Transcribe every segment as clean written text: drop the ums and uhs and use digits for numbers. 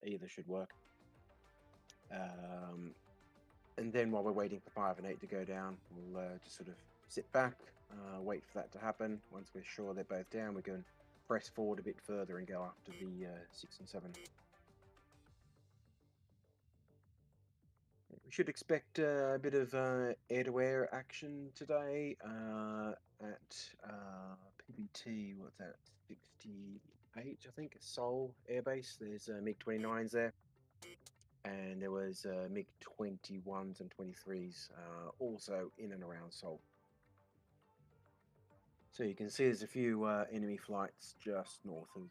either should work. And then while we're waiting for 5 and 8 to go down, we'll just sort of sit back, wait for that to happen. Once we're sure they're both down, we can press forward a bit further and go after the 6 and 7. We should expect a bit of air-to-air action today at PBT. What's that? 68, I think. Seoul Air Base. There's MiG-29s there, and there was MiG-21s and 23s also in and around Seoul. So you can see there's a few enemy flights just north of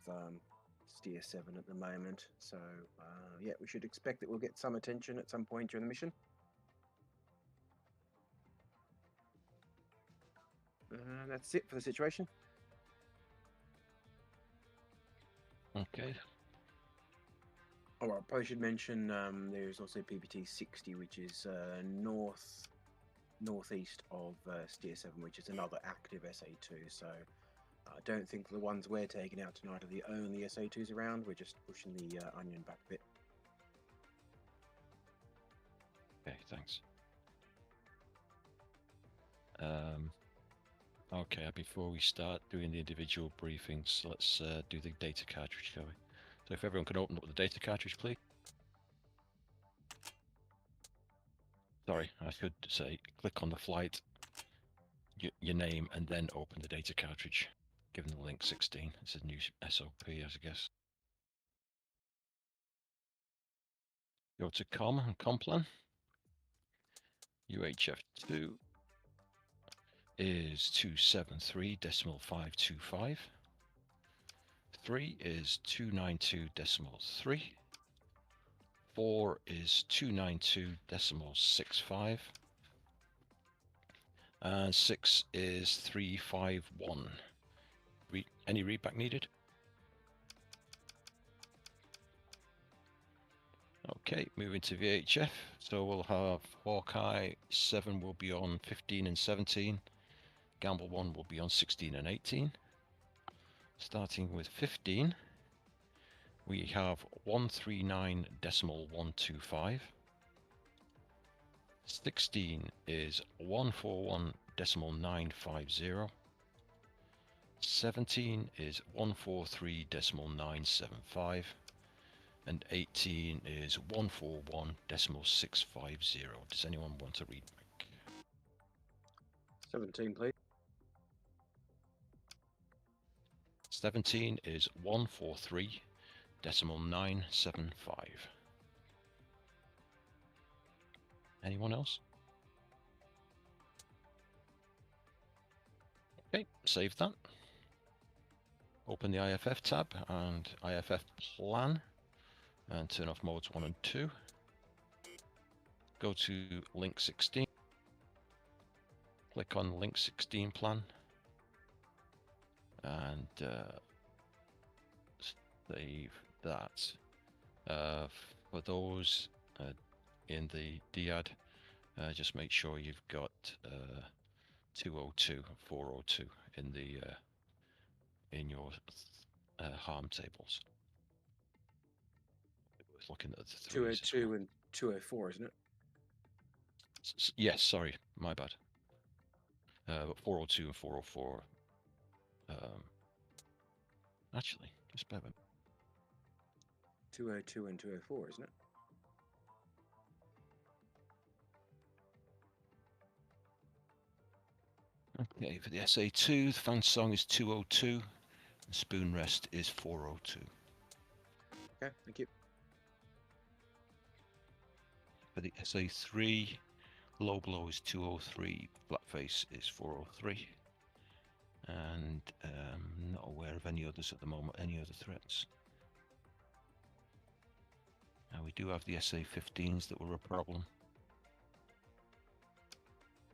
Steer 7 at the moment. So yeah, we should expect that we'll get some attention at some point during the mission. That's it for the situation. Okay. Oh, I probably should mention there's also PBT 60, which is northeast of Steer 7, which is another active SA2. So I don't think the ones we're taking out tonight are the only SA2s around. We're just pushing the onion back a bit. Okay, thanks. Okay, before we start doing the individual briefings, let's do the data cartridge, shall we? So if everyone can open up the data cartridge, please. Sorry, I should say click on the flight, your name, and then open the data cartridge, given the link 16. It's a new SOP, I guess. Go to COM and COMPLAN. UHF2 is 273.525. 3 is 292.3. 4 is 292.65. And 6 is 351. Any readback needed? Okay, moving to VHF. So we'll have Hawkeye 7 will be on 15 and 17. Gamble 1 will be on 16 and 18. Starting with 15, we have 139.125. 16 is 141.950. 17 is 143.975. And 18 is 141.650. Does anyone want to read back? 17, please. 17 is 143.975. Anyone else? Okay, save that. Open the IFF tab and IFF plan and turn off modes 1 and 2. Go to link 16. Click on link 16 plan and save that. For those in the DIAD, just make sure you've got 202, 402 in the in your harm tables. Looking at the 202 and 204, isn't it? Yes, sorry, my bad. But 402 and 404. Actually, just bear with me. 202 and 204, isn't it? Okay, for the SA2, the fan song is 202, and spoon rest is 402. Okay, thank you. For the SA3, low blow is 203, blackface is 403. And not aware of any others at the moment, any other threats. Now we do have the SA15s that were a problem.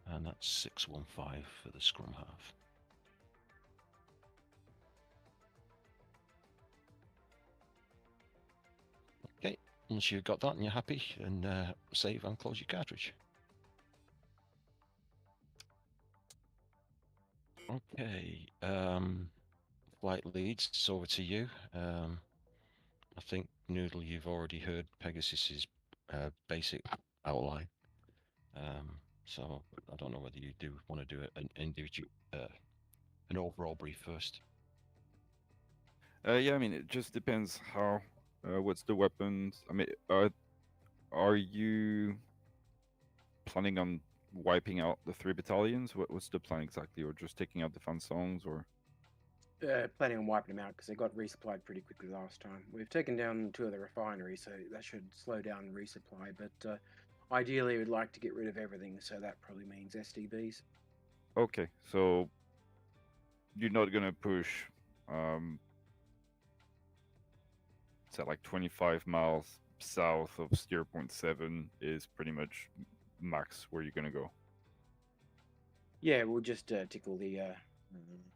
And that's 615 for the scrum half. Okay, once you've got that and you're happy, and save and close your cartridge. Okay, flight leads, it's over to you. I think, Noodle, you've already heard Pegasus's basic outline. So I don't know whether you do want to do an individual, an overall brief first. Yeah, I mean, it just depends how. What's the weapons? I mean, are you planning on wiping out the 3 battalions? What's the plan exactly, or just taking out the fan songs, or? Planning on wiping them out because they got resupplied pretty quickly last time. We've taken down 2 of the refineries, so that should slow down resupply. But ideally, we'd like to get rid of everything, so that probably means SDBs. Okay, so you're not gonna push. Um, so like 25 miles south of steer point 7 is pretty much max where you're gonna go. Yeah, we'll just tickle the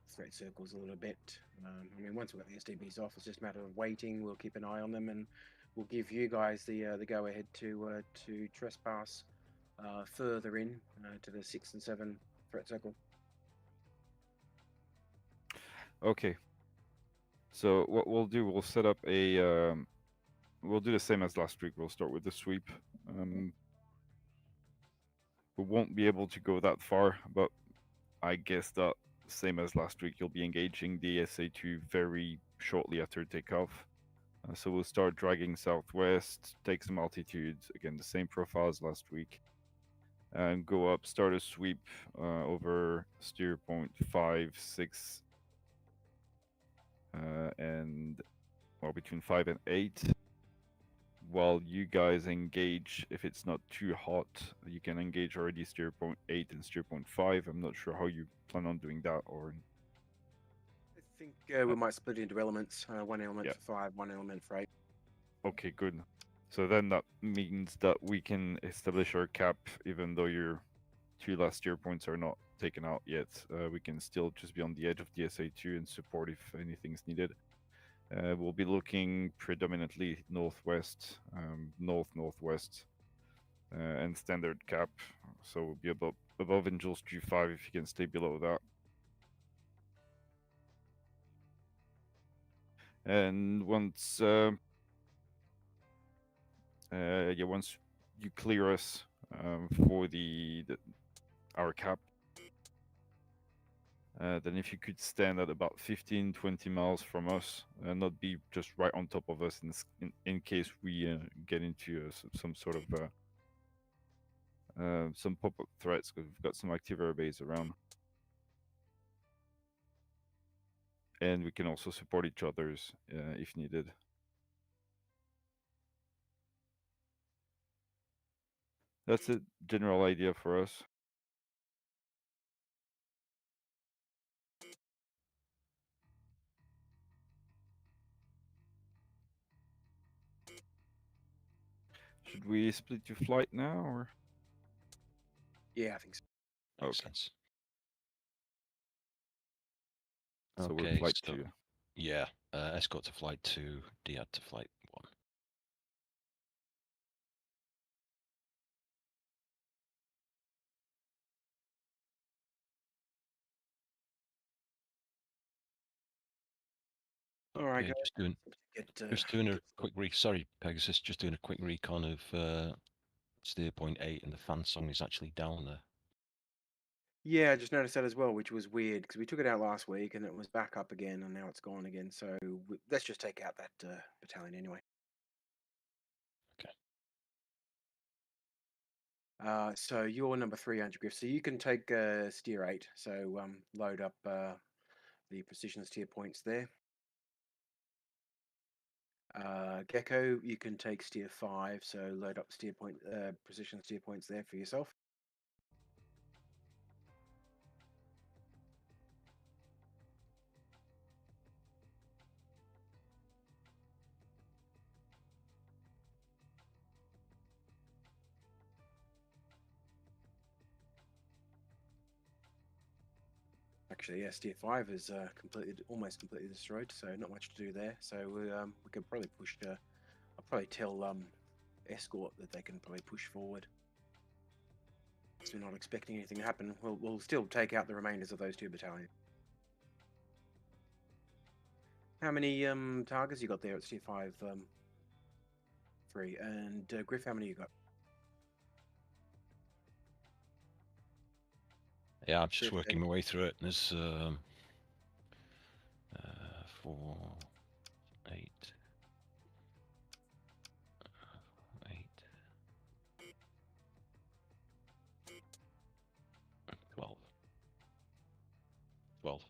threat circles a little bit. I mean, once we've got the SDBs off, it's just a matter of waiting. We'll keep an eye on them, and we'll give you guys the go ahead to trespass further in to the 6 and 7 threat circle. Okay. So what we'll do, we'll set up a. We'll do the same as last week. We'll start with the sweep. We won't be able to go that far, but I guess that same as last week, you'll be engaging the SA2 very shortly after takeoff. So we'll start dragging southwest, take some altitude, again, the same profile as last week, and go up, start a sweep over steer point 5, 6, and well, between 5 and 8. While you guys engage, if it's not too hot, you can engage already steer point 8 and steer point 5. I'm not sure how you plan on doing that, or I think we might split into elements. One element Yeah. for 5, one element for 8. Okay, good. So then that means that we can establish our cap, even though your 2 last steer points are not taken out yet. We can still just be on the edge of the SA2 and support if anything's needed. We'll be looking predominantly northwest, northwest, and standard cap. So we'll be above Injules G5 if you can stay below that. And once once you clear us for our cap, then if you could stand at about 15-20 miles from us and not be just right on top of us in case we get into some sort of some pop-up threats, because we've got some active air base around. And we can also support each other's if needed. That's a general idea for us. Should we split to flight now, or? Yeah, I think so. Makes Okay. sense. So Okay, we're flight so 2. yeah, escort to flight 2, DAD to flight 1. All right, Okay, guys. just doing a quick sorry, Pegasus, just doing a quick recon of steer point 8, and the fan song is actually down there. Yeah, I just noticed that as well, which was weird because we took it out last week and it was back up again, and now it's gone again. So let's just take out that battalion anyway. Okay. So you're number 300, Griff. So you can take steer 8. So load up the precision steer points there. Gecko, you can take steer 5. So load up steer point precision steer points there for yourself. Actually, yeah, steer 5 is almost completely destroyed, so not much to do there. So we could probably push. I'll probably tell escort that they can probably push forward. So we're not expecting anything to happen. We'll still take out the remainders of those 2 battalions. How many targets you got there at steer 5, 3. And Griff, how many you got? Yeah, I'm just Griff, working my way through it. There's 4, 8, 8, 12. 12.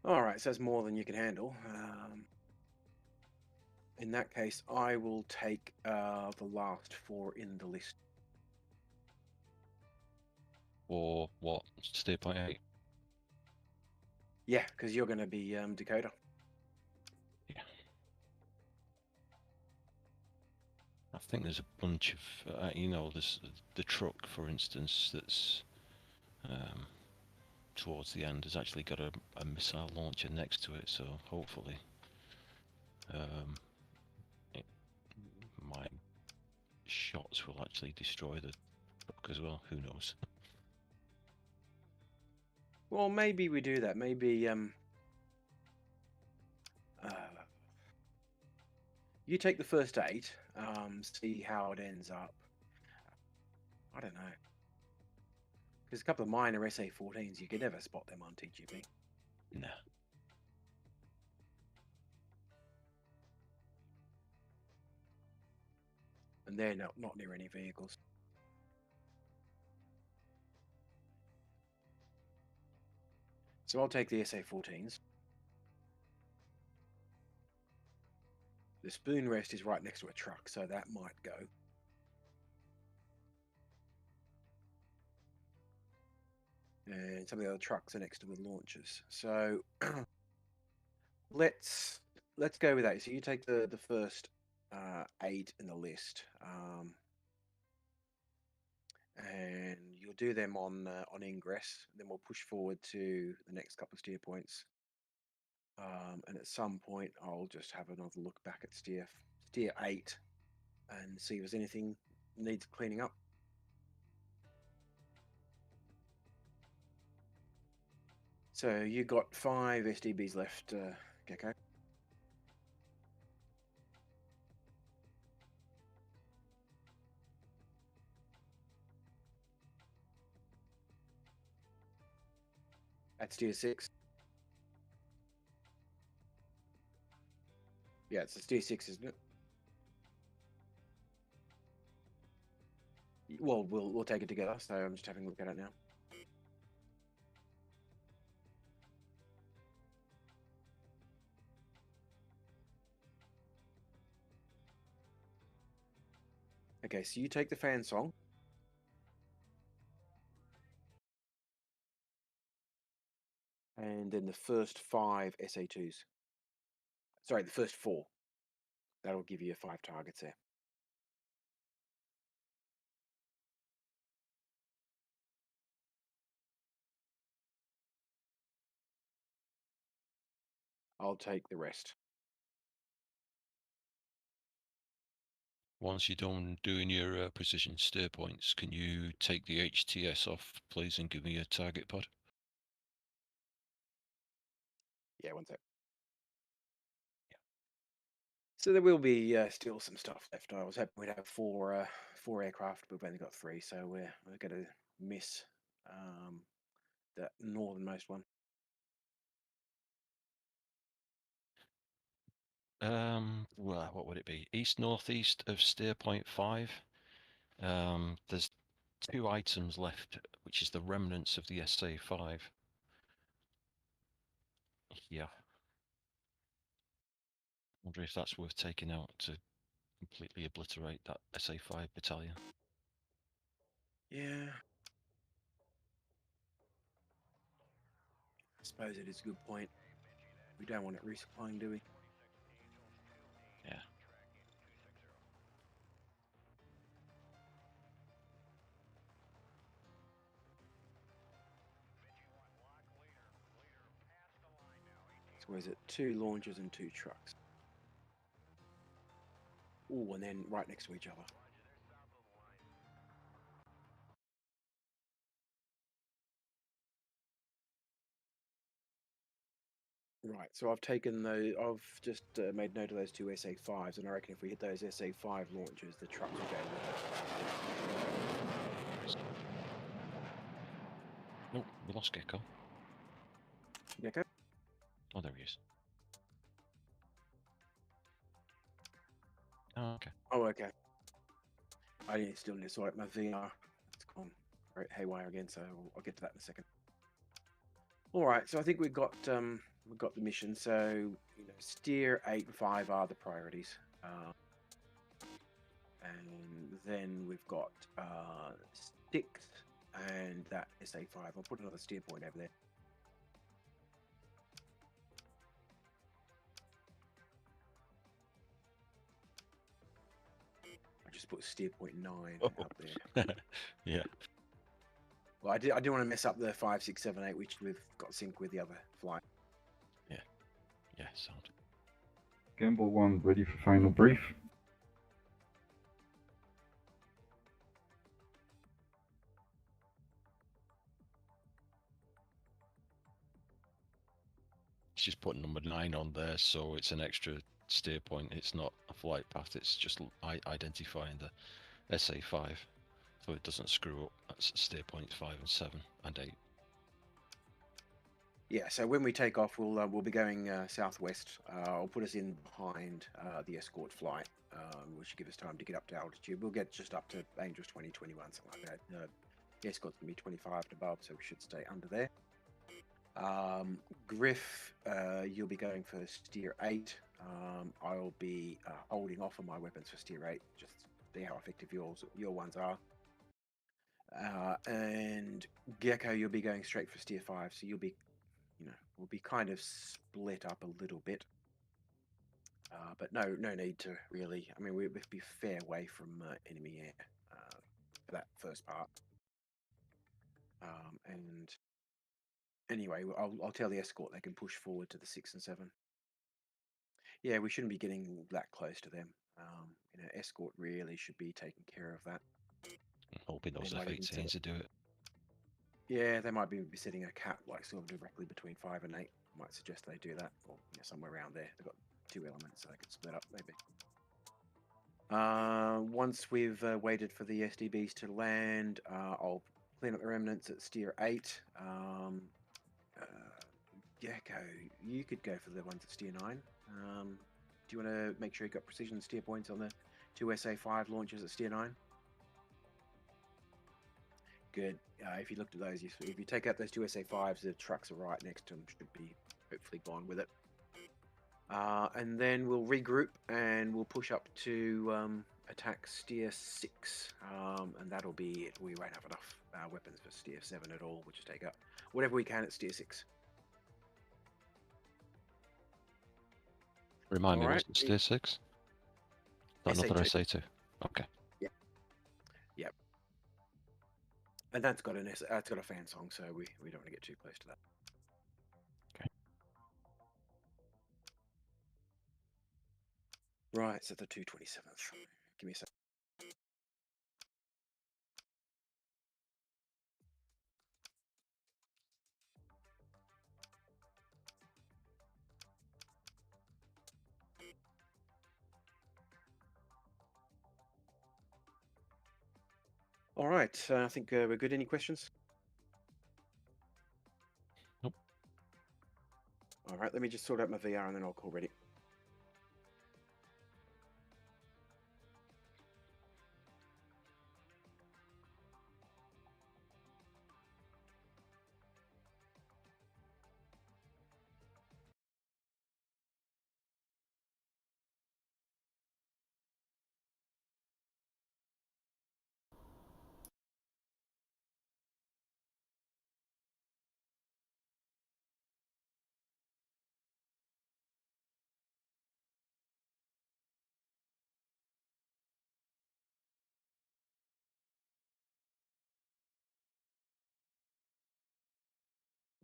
All right, so that's more than you can handle. In that case, I will take the last 4 in the list. Or what? Steer point 8. Yeah, because you're going to be Dakota. Yeah. I think there's a bunch of, there's the truck, for instance, that's towards the end has actually got a missile launcher next to it, so hopefully my shots will actually destroy the truck as well. Who knows? Well, maybe we do that. Maybe you take the first 8, see how it ends up. I don't know. Because a couple of minor SA-14s, you could never spot them on TGP. Nah. And they're not near any vehicles. So I'll take the SA-14s. The spoon rest is right next to a truck, so that might go. And some of the other trucks are next to the launchers. So let's go with that. So you take the first 8 in the list, and you'll do them on ingress. Then we'll push forward to the next couple of steer points. And at some point, I'll just have another look back at steer 8 and see if there's anything needs cleaning up. So you got 5 SDBs left, Gecko. That's steer 6. Yeah, it's a steer 6, isn't it? Well, we'll take it together. So I'm just having a look at it now. Okay, so you take the fan song. And then the first 5 SA2s. Sorry, the first 4. That'll give you 5 targets there. I'll take the rest. Once you're done doing your precision steer points, can you take the HTS off, please, and give me a target pod? Yeah, one sec. Yeah. So there will be still some stuff left. I was hoping we'd have 4 aircraft, but we've only got 3, so we're going to miss the northernmost one. Well, what would it be? East northeast of steer point 5. There's 2 items left, which is the remnants of the SA5. Yeah. Wonder if that's worth taking out to completely obliterate that SA5 battalion. Yeah. I suppose it is a good point. We don't want it resupplying, do we? Yeah. So where's it? 2 launchers and 2 trucks. Oh, and then right next to each other. Right, so I've taken those. I've just made note of those two SA5s, and I reckon if we hit those SA5 launchers, the trucks will go with Nope, we lost Gecko. it. Okay. Oh, there he is. Oh, okay. Oh, okay. I still need to sort out my VR. It's gone right haywire again, so I'll get to that in a second. All right, so I think we've got the mission. So steer 8 and 5 are the priorities, and then we've got 6 and that SA5. I'll put another steer point over there. I just put steer point 9 up there. Yeah. Well, I didn't want to mess up the 5, 6, 7, 8, which we've got sync with the other flight. Yeah, sound. Gamble 1 ready for final brief. It's just putting number 9 on there, so it's an extra steer point. It's not a flight path. It's just identifying the SA5, so it doesn't screw up. That's steer points 5 and 7 and 8. Yeah, so when we take off, we'll be going southwest. I'll put us in behind the escort flight, which should give us time to get up to altitude. We'll get just up to Angels 20, 21, something like that. The escort's going to be 25 and above, so we should stay under there. Griff, you'll be going for steer 8. I'll be holding off on my weapons for steer 8, just see how effective your ones are. And Gecko, you'll be going straight for steer 5, so you'll be we'll be kind of split up a little bit, but no need to really. I mean, we'll be fair away from enemy air for that first part. And anyway, I'll tell the escort they can push forward to the 6 and 7. Yeah, we shouldn't be getting that close to them. Escort really should be taking care of that. I'm hoping those They might even F-18s to do it. Yeah, they might be setting a cap like sort of directly between 5 and 8. Might suggest they do that, or somewhere around there. They've got 2 elements, so they could split up maybe. Once we've waited for the SDBs to land, I'll clean up the remnants at steer 8. Gecko, you could go for the ones at steer 9. Do you want to make sure you got precision steer points on the 2 SA5 launches at steer 9? Good. If you looked at those, if you take out those 2 SA5s, the trucks are right next to them. Should be hopefully gone with it. And then we'll regroup and we'll push up to attack steer 6. And that'll be it. We won't have enough weapons for steer 7 at all. We'll just take out whatever we can at steer 6. Remind me, All what's right. the steer 6? Another SA2. SA2. Okay. Yep. And that's got it's got a fan song, so we don't want to get too close to that. Okay. Right, so the 227th. Give me a sec. All right, I think we're good. Any questions? Nope. All right, let me just sort out my VR and then I'll call ready.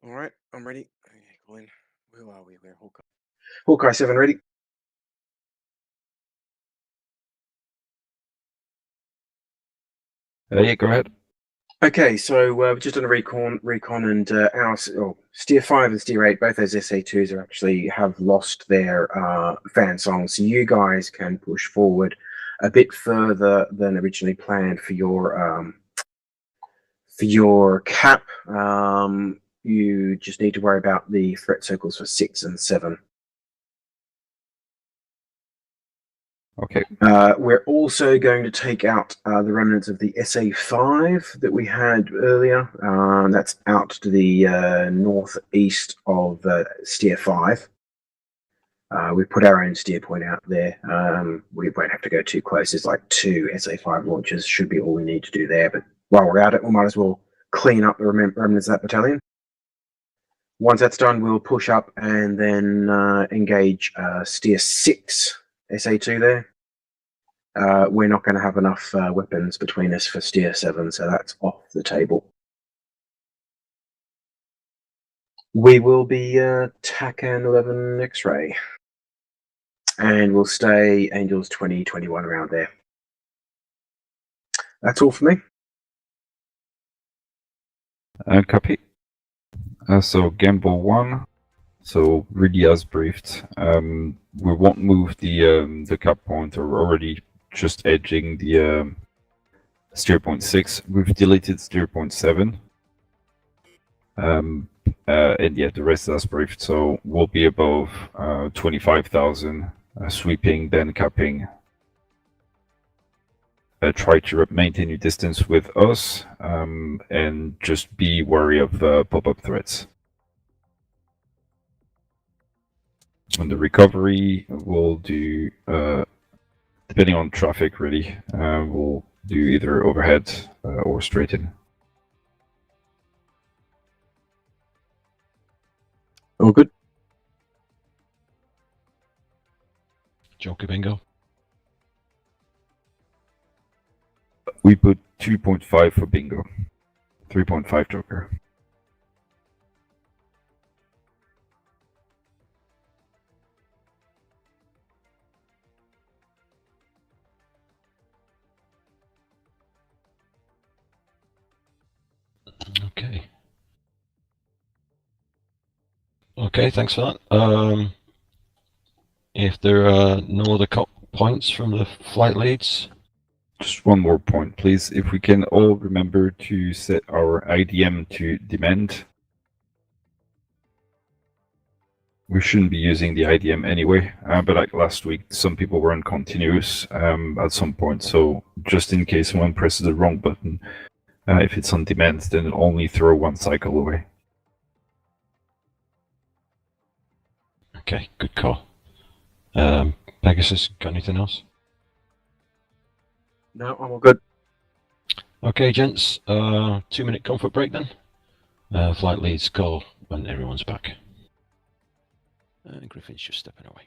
All right, I'm ready. Okay, call in. Where are we? We're Hawkeye. Hawkeye 7 ready. Yeah, go ahead. Okay, so we've just done a recon, and Steer 5 and Steer 8, both those SA2s are actually have lost their fan songs. So you guys can push forward a bit further than originally planned for your cap. You just need to worry about the threat circles for 6 and 7. Okay. We're also going to take out the remnants of the SA5 that we had earlier. That's out to the northeast of Steer 5. We put our own steer point out there. We won't have to go too close. There's like 2 SA5 launches, should be all we need to do there. But while we're at it, we might as well clean up the remnants of that battalion. Once that's done, we'll push up and then engage Steer 6 SA2 there. We're not going to have enough weapons between us for Steer 7, so that's off the table. We will be TACAN 11 X-Ray. And we'll stay Angels 2021 around there. That's all for me. Copy. So Gamble 1. So really as briefed, we won't move the cap point. We're already just edging the steer point 6. We've deleted steer point 7. And yeah, the rest is as briefed. So we'll be above 25,000, sweeping, then capping. Try to maintain your distance with us, and just be wary of pop-up threats. On the recovery, we'll do, depending on traffic really, we'll do either overhead or straight in. All good. Joker bingo. We put 2.5 for bingo, 3.5 Joker. Okay. Okay, thanks for that. If there are no other points from the flight leads. Just one more point, please. If we can all remember to set our IDM to demand. We shouldn't be using the IDM anyway, but like last week, some people were on continuous at some point. So just in case someone presses the wrong button, if it's on demand, then only throw 1 cycle away. Okay, good call. Pegasus, got anything else? No, I'm all good. Okay, gents. 2-minute comfort break then. Flight leads call when everyone's back. Griffin's just stepping away.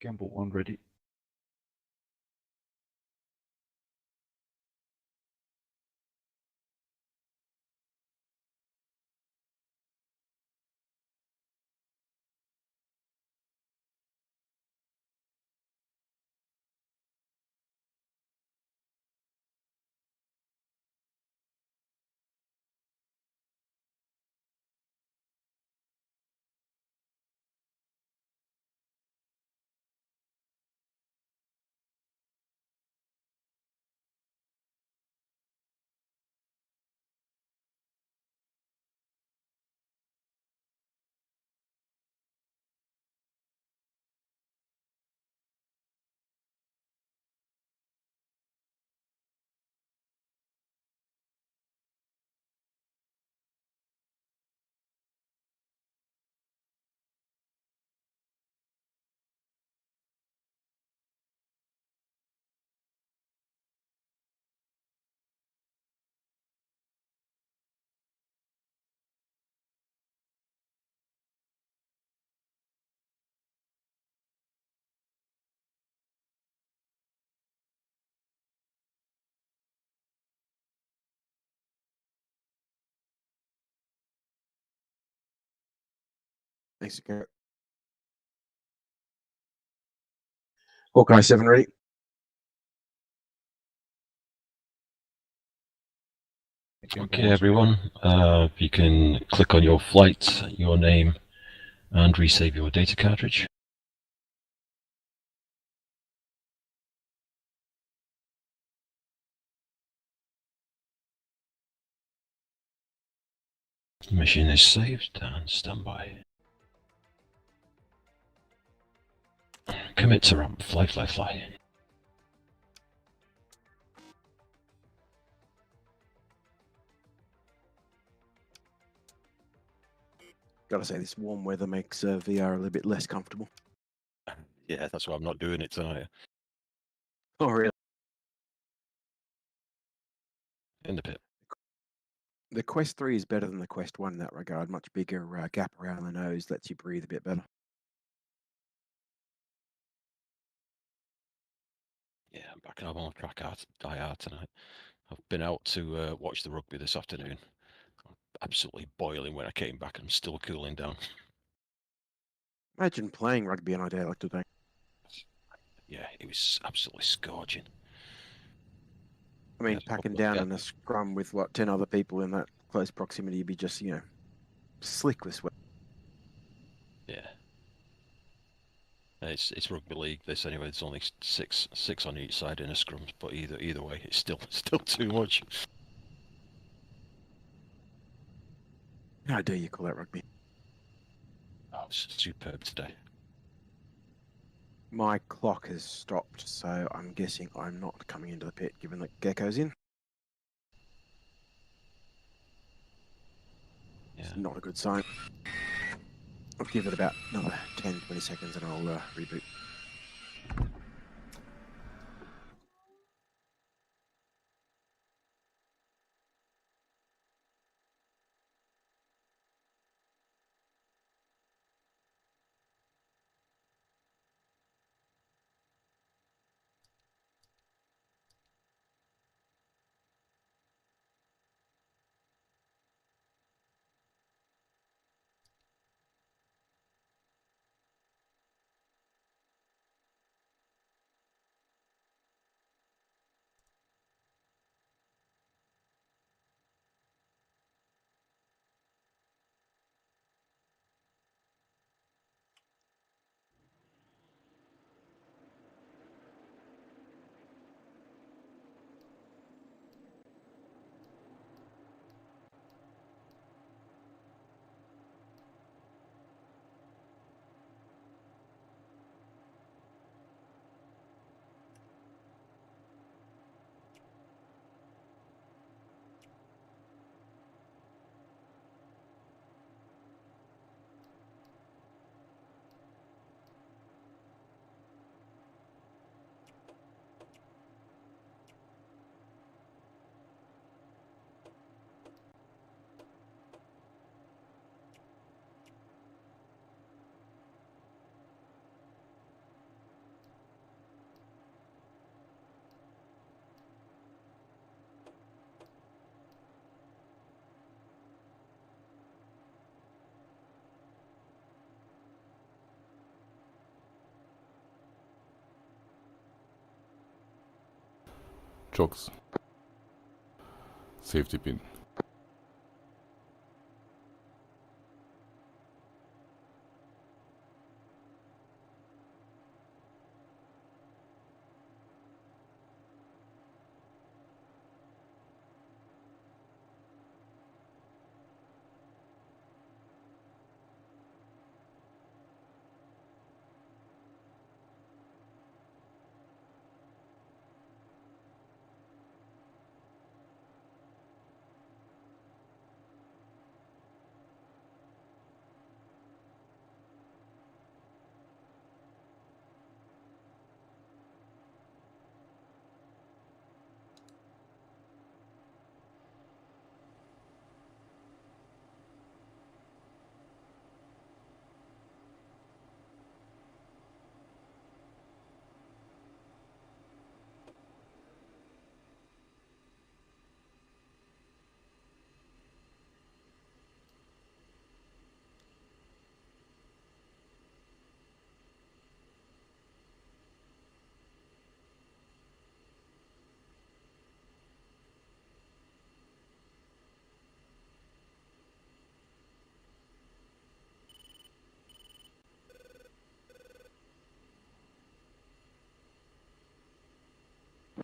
Gamble 1 ready. Thanks, Garrett. Hawkeye 7 ready. Okay, everyone. If you can click on your flight, your name, and resave your data cartridge. Mission is saved and standby. Commit to ramp. Fly, fly, fly. Gotta say, this warm weather makes VR a little bit less comfortable. Yeah, that's why I'm not doing it tonight. Oh, really? In the pit. The Quest 3 is better than the Quest 1 in that regard. Much bigger gap around the nose, lets you breathe a bit better. Yeah, I'm back on track Die Hard tonight. I've been out to watch the rugby this afternoon. I'm absolutely boiling when I came back. I'm still cooling down. Imagine playing rugby on a day like today. Yeah, it was absolutely scorching. I mean, Yeah, packing hopefully, down yeah. in a scrum with, 10 other people in that close proximity, you'd be just, slick with sweat. Yeah. It's rugby league. This anyway. There's only six on each side in a scrum, but either way, it's still too much. How dare you call that rugby? Oh, it's superb today. My clock has stopped, so I'm guessing I'm not coming into the pit given that Gecko's in. Yeah. It's not a good sign. I'll give it about another 10, 20 seconds and I'll reboot. chokes. Safety pin.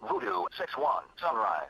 Voodoo 6-1, Sunrise.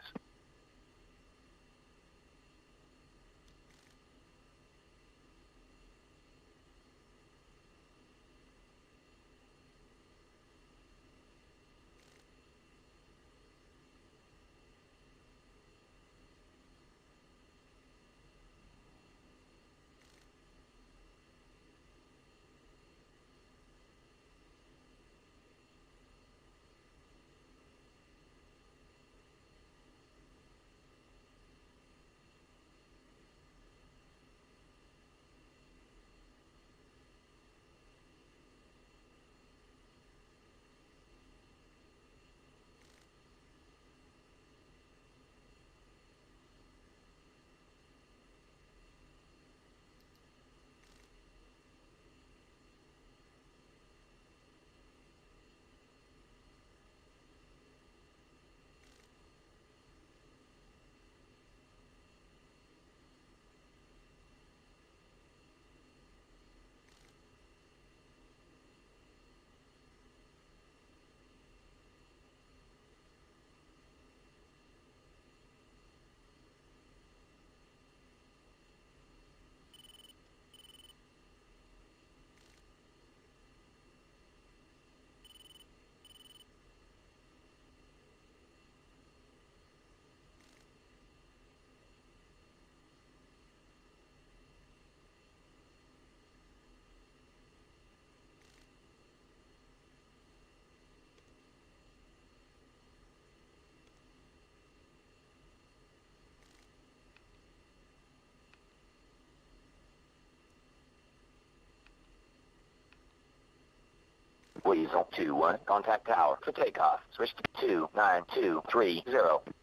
Weasel 2-1, contact tower for takeoff. Switch to 29230.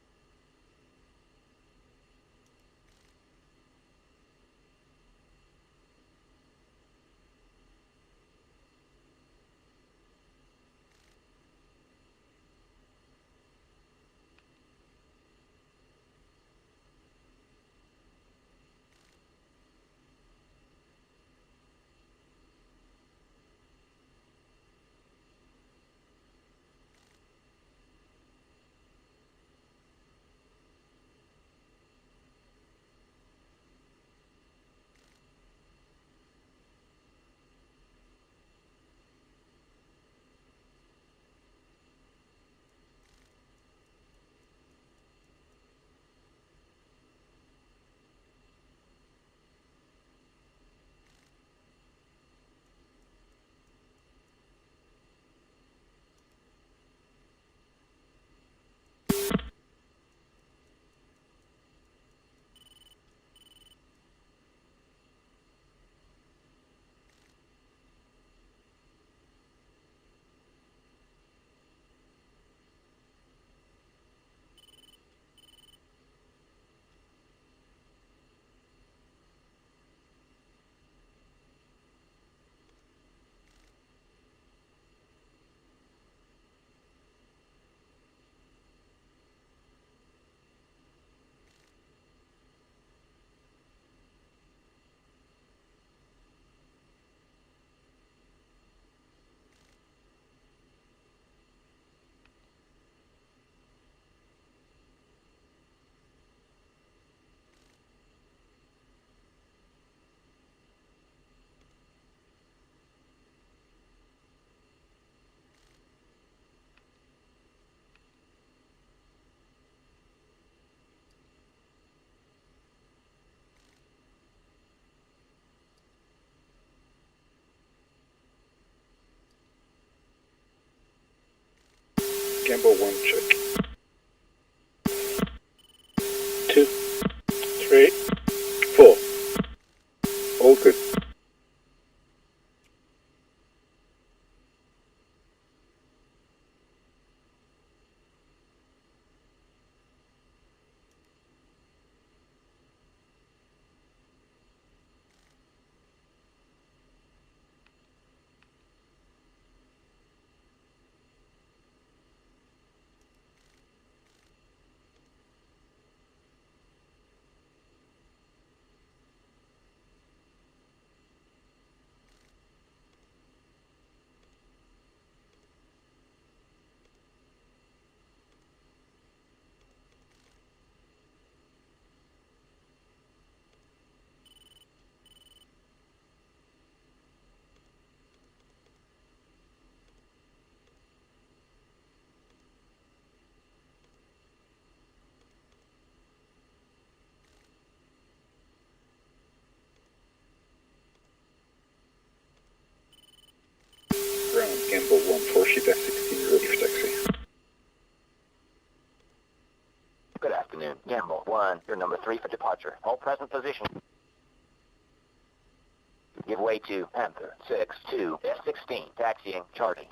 Gamble 1 check. 2, 3, 4. All good. Ground, Gamble 1, 4 sheep F16, ready for taxi. Good afternoon. Gamble 1, you're number 3 for departure. Hold present position. Give way to Panther 6-2 F16, taxiing, charting.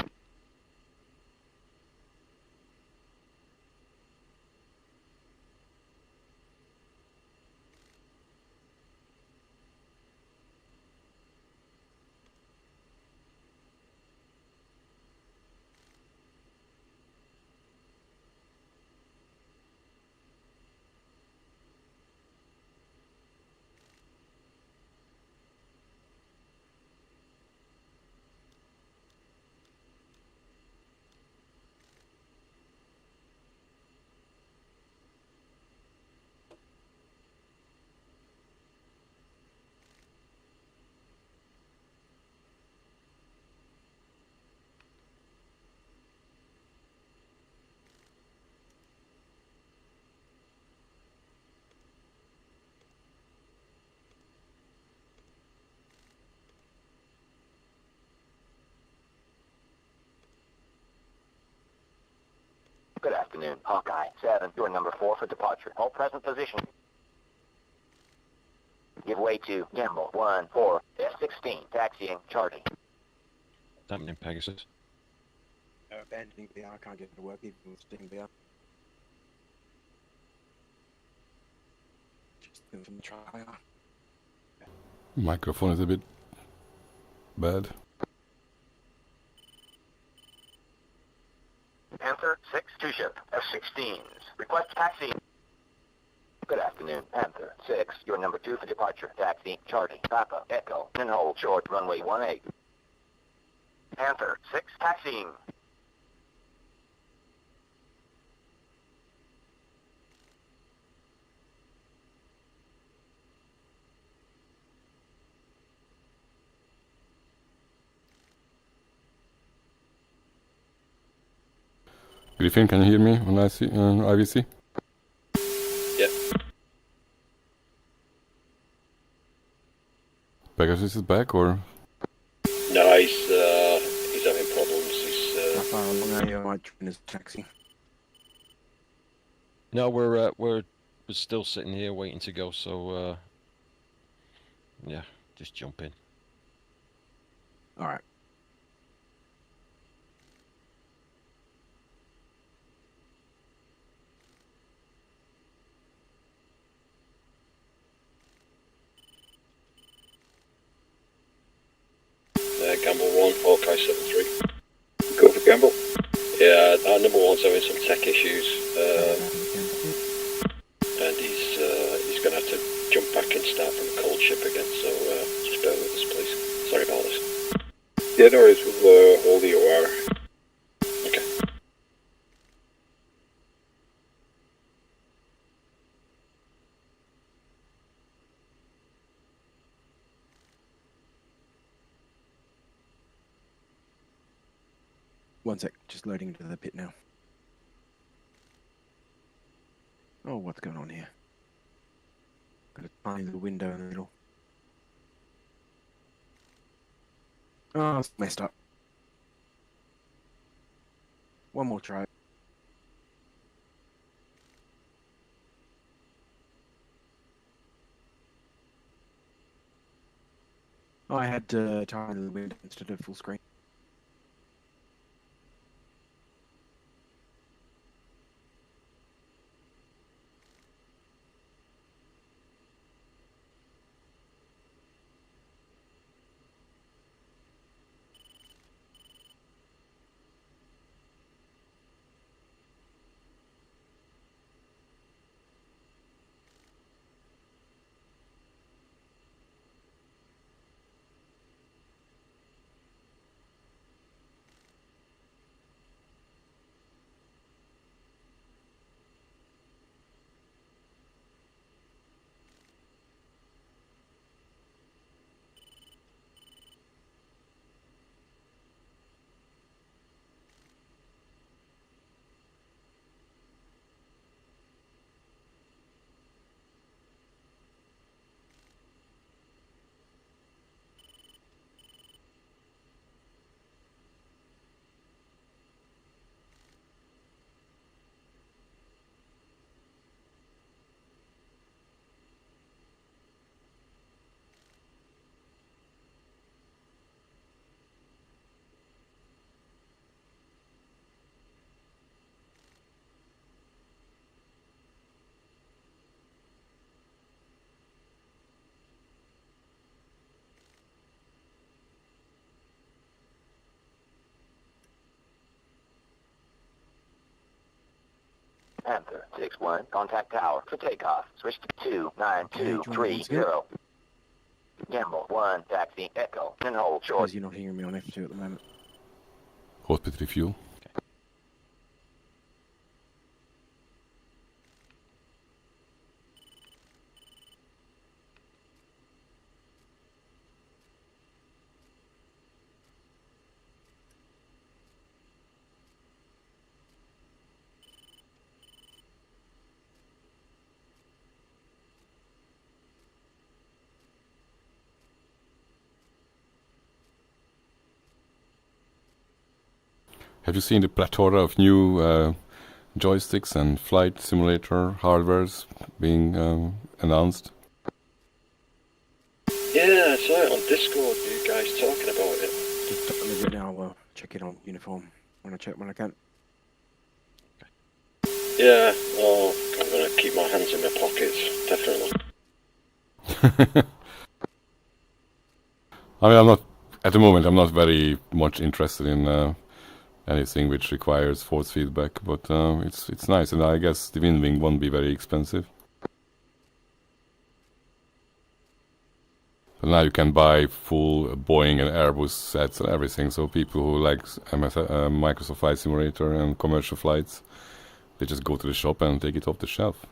Good afternoon. Hawkeye 7, you're number 4 for departure. Hold present position. Give way to Gamble 1, 4 F16, taxiing, charting. What's happening, Pegasus? Abandoning VR, I can't get it to work even with Steam VR. Just going from the trial. Microphone is a bit bad. Panther 6, 2 ship F16s. Request taxi. Good afternoon. Panther 6, you're number 2 for departure. Taxi, charting, Papa, Echo, and hold short runway 18. Panther 6, taxiing. Griffin, can you hear me on IVC? Yeah. Pegasus is back, or? No, he's having problems. How far along are you? I might join as a taxi. No, we're still sitting here waiting to go. So yeah, just jump in. All right. Gamble 1, Hawkeye 7-3. Go for Gamble. Yeah, our number 1's having some tech issues, and he's going to have to jump back and start from a cold ship again, so just bear with us, please. Sorry about this. Yeah, no worries, we'll hold the OR. Okay. One sec, just loading into the pit now. Oh, what's going on here? Got a tiny little window in the middle. Oh, it's messed up. One more try. I had time in the window instead of full screen. Panther 6-1, contact tower for takeoff. Switch to 29230. Gamble 1, taxi, Echo, and hold short. Because you're not hearing me on F2 at the moment. Hot refuel. Have you seen the plethora of new joysticks and flight simulator hardwares being announced? Yeah, I saw it on Discord, you guys talking about it. Just stop a bit now. I'll check it on uniform when I can. Yeah, oh, I'm gonna keep my hands in my pockets, definitely. I mean, I'm not at the moment. I'm not very much interested in anything which requires force feedback, but it's nice, and I guess the Windwing won't be very expensive. But now you can buy full Boeing and Airbus sets and everything, so people who like Microsoft Flight Simulator and commercial flights, they just go to the shop and take it off the shelf.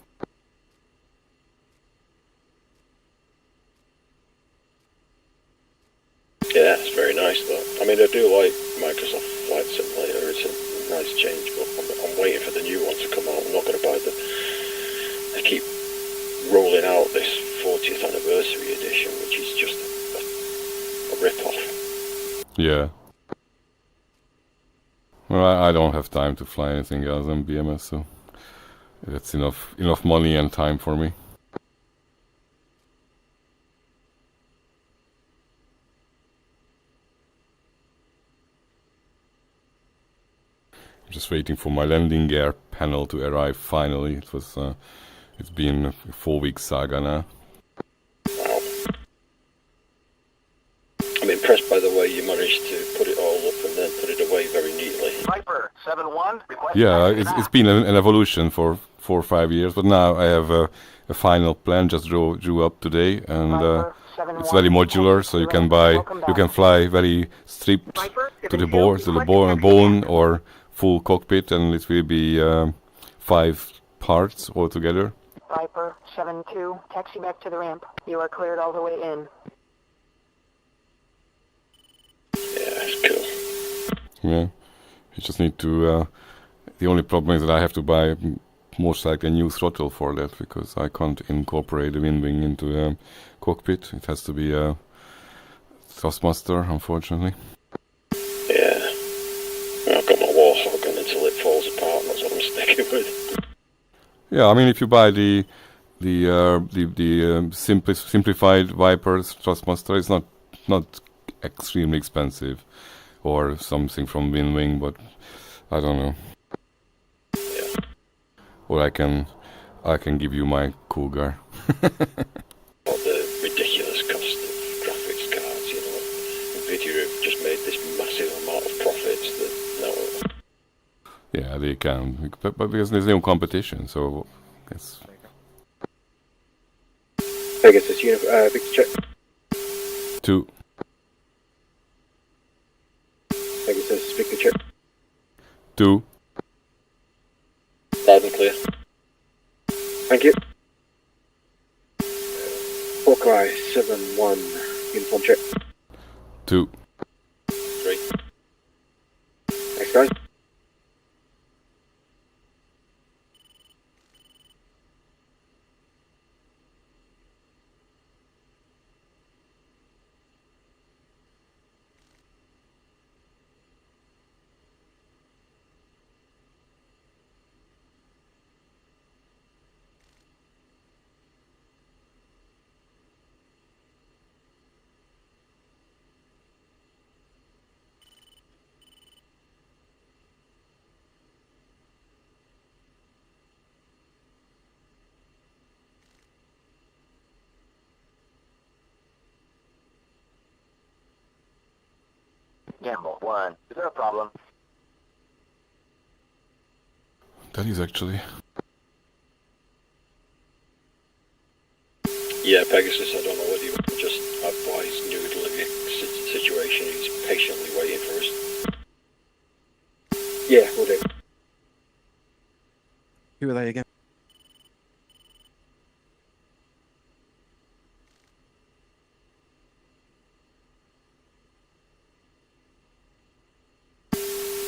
Yeah, it's very nice though. I mean, I do like Microsoft Flight Simulator, it's a nice change, but I'm waiting for the new one to come out. I'm not going to buy the... They keep rolling out this 40th anniversary edition, which is just a rip-off. Yeah. Well, I don't have time to fly anything else than BMS, so that's enough money and time for me. I'm just waiting for my landing gear panel to arrive finally. It's been a 4-week saga now. Wow. I'm impressed by the way you managed to put it all up and then put it away very neatly. Viper 7-1, request Yeah, taxi it's been an evolution for 4 or 5 years, but now I have a final plan just drew up today, and Viper it's very modular, so you can fly very stripped to the bone or full cockpit, and it will be 5 parts altogether. Viper 7-2, taxi back to the ramp. You are cleared all the way in. Yeah, that's cool. Yeah, you just need to. The only problem is that I have to buy most likely a new throttle for that, because I can't incorporate the Windwing into the cockpit. It has to be a Thrustmaster, unfortunately. Yeah. I've got my Warhawk gun until it falls apart, that's what I'm sticking with. Yeah, I mean, if you buy the simplified Viper Thrustmaster, it's not not extremely expensive, or something from Winwing, but I don't know. Yeah. Or I can give you my Cougar. Or the ridiculous cost of graphics cards, you know. Nvidia have just made this massive amount of profits that no. Yeah, they can, but because there's no competition, so it's Pegasus, Victor check. 2. Pegasus, Victor check. 2. Loud and clear. Thank you. Hawkeye 7-1, uniform check. 2. 3. Next guys. Gamble 1. Is there a problem? That is actually. Yeah, Pegasus, I don't know whether you just advise noodling the situation. He's patiently waiting for us. Yeah, we'll do. Who are they again?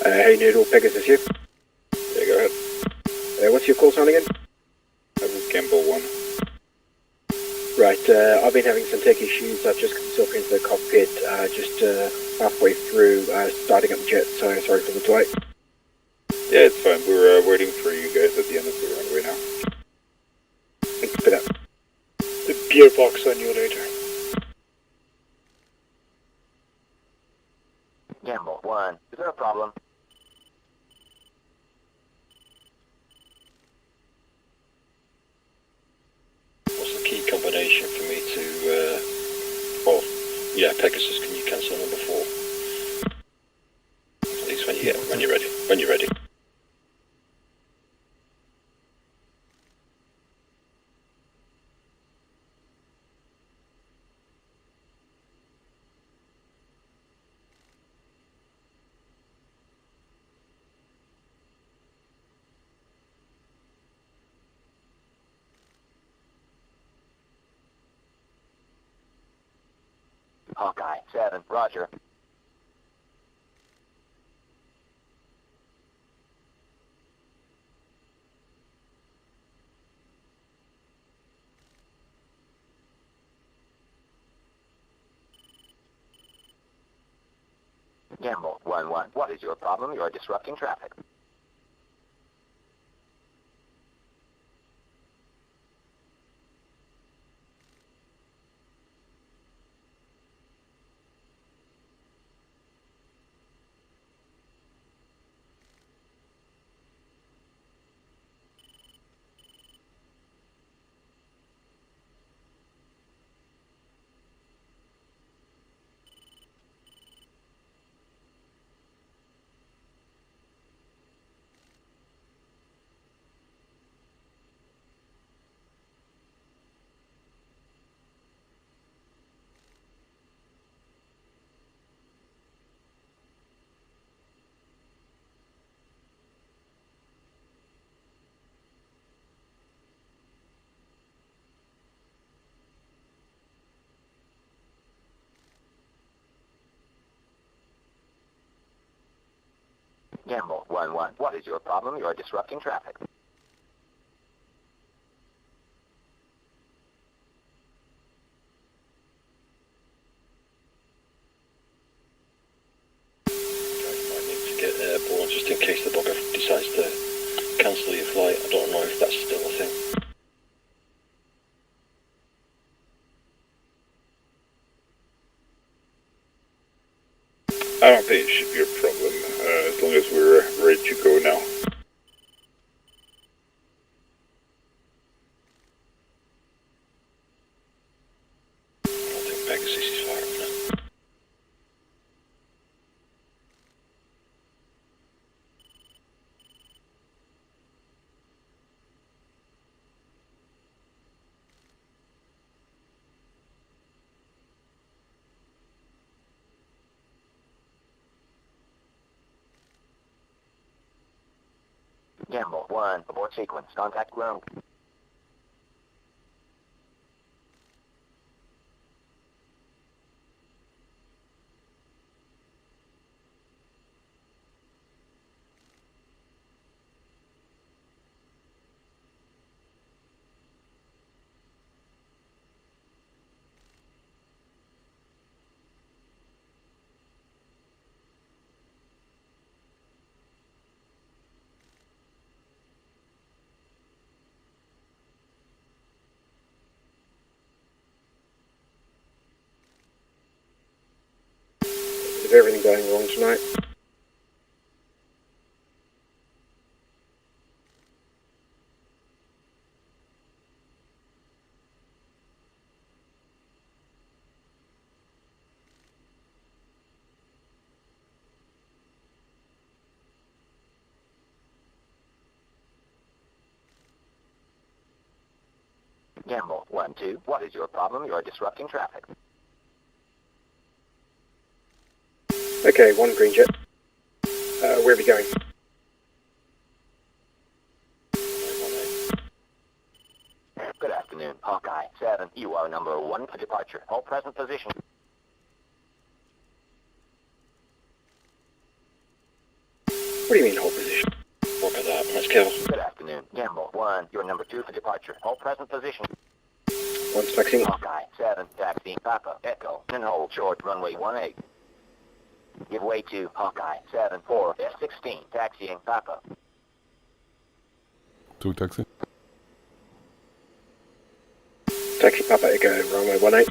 Hey Noodle, Pegasus here. Yeah, go ahead. What's your call sign again? Gamble 1. Right, I've been having some tech issues. I've just come myself into the cockpit, just halfway through starting up the jet, so sorry for the delay. Yeah, it's fine. We're waiting for you guys at the end of the runway now. Thanks for that. The beer box on you later. Gamble 1. Is there a problem? What's the key combination for me to, well, yeah, Pegasus, can you cancel number 4? Please, when you're ready. When you're ready. Hawkeye 7. Roger. Gamble 1-1. What is your problem? You are disrupting traffic. Gamble 1-1. What is your problem? You are disrupting traffic. Might need to get airborne just in case the bugger decides to cancel your flight. I don't know if that's still a thing. ready to go now. I don't think Pegasus is firing now. Gamble 1, abort sequence. Contact ground. Is everything going wrong tonight? Gamble 1, 2. What is your problem? You are disrupting traffic. Okay, 1 green jet. Where are we going? Good afternoon, Hawkeye 7. You are number 1 for departure. Hold present position. What do you mean hold position? Look at that, let's kill. Good afternoon, Gamble 1. You are number 2 for departure. Hold present position. 1's taxiing. Hawkeye 7. Taxi Papa Echo. And hold short runway 18. Give way to Hawkeye 7 4 S16. Taxiing Papa. 2 taxi. Taxi Papa Echo, runway 18.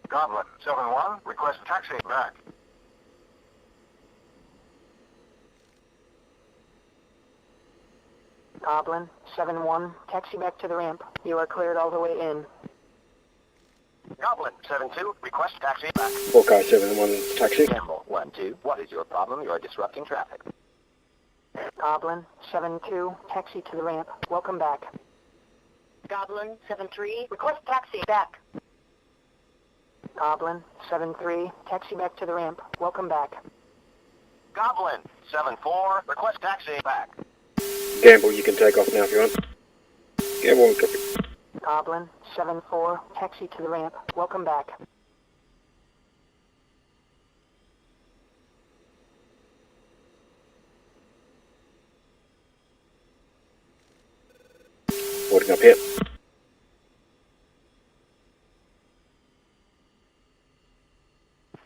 Goblin 7-1. Request taxi back. Goblin 7-1, taxi back to the ramp. You are cleared all the way in. Goblin 7-2. Request taxi back. Hawkeye 7-1's taxi. Gamble 1-2. What is your problem? You are disrupting traffic. Goblin 7-2, taxi to the ramp. Welcome back. Goblin 7-3, request taxi back. Goblin 7-3, taxi back to the ramp. Welcome back. Goblin 7-4. Request taxi back. Gamble, you can take off now if you want. Gamble, 1 copy. Goblin 7-4, taxi to the ramp. Welcome back. Boarding up here.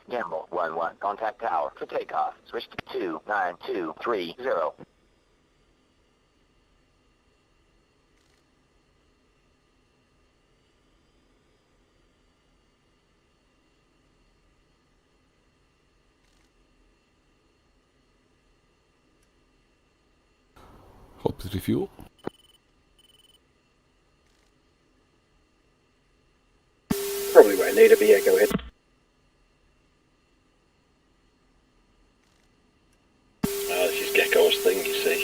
Gamble 1-1. Contact tower for takeoff. Switch to 29230. Hot pit refuel. Probably won't need it, but yeah, go ahead. This is Gecko's thing, you see.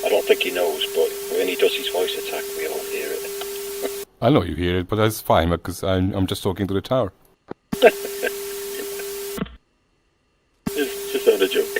I don't think he knows, but when he does his voice attack, we all hear it. I know you hear it, but that's fine because I'm just talking to the tower. Just having a joke.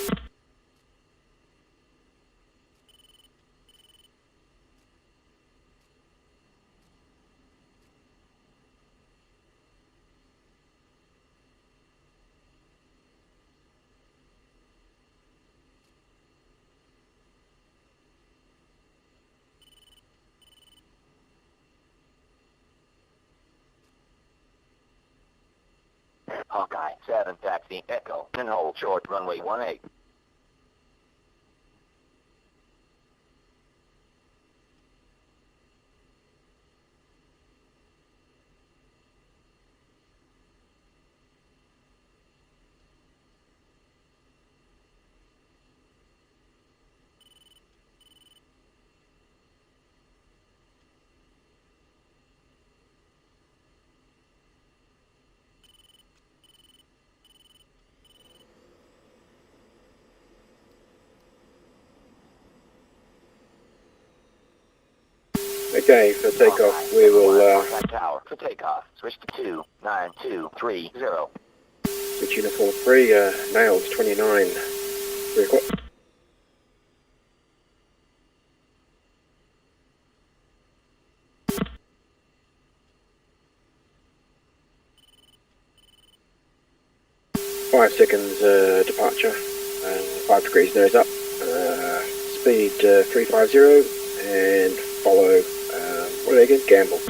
Hawkeye 7. Taxi Echo. And hold short runway 18. Okay, for takeoff, we will Contact tower for takeoff. Switch to 29230. switch uniform 3, nails 29. Request. Five seconds departure, 5 degrees nose up, speed 350, and follow, what are they again? Gamble.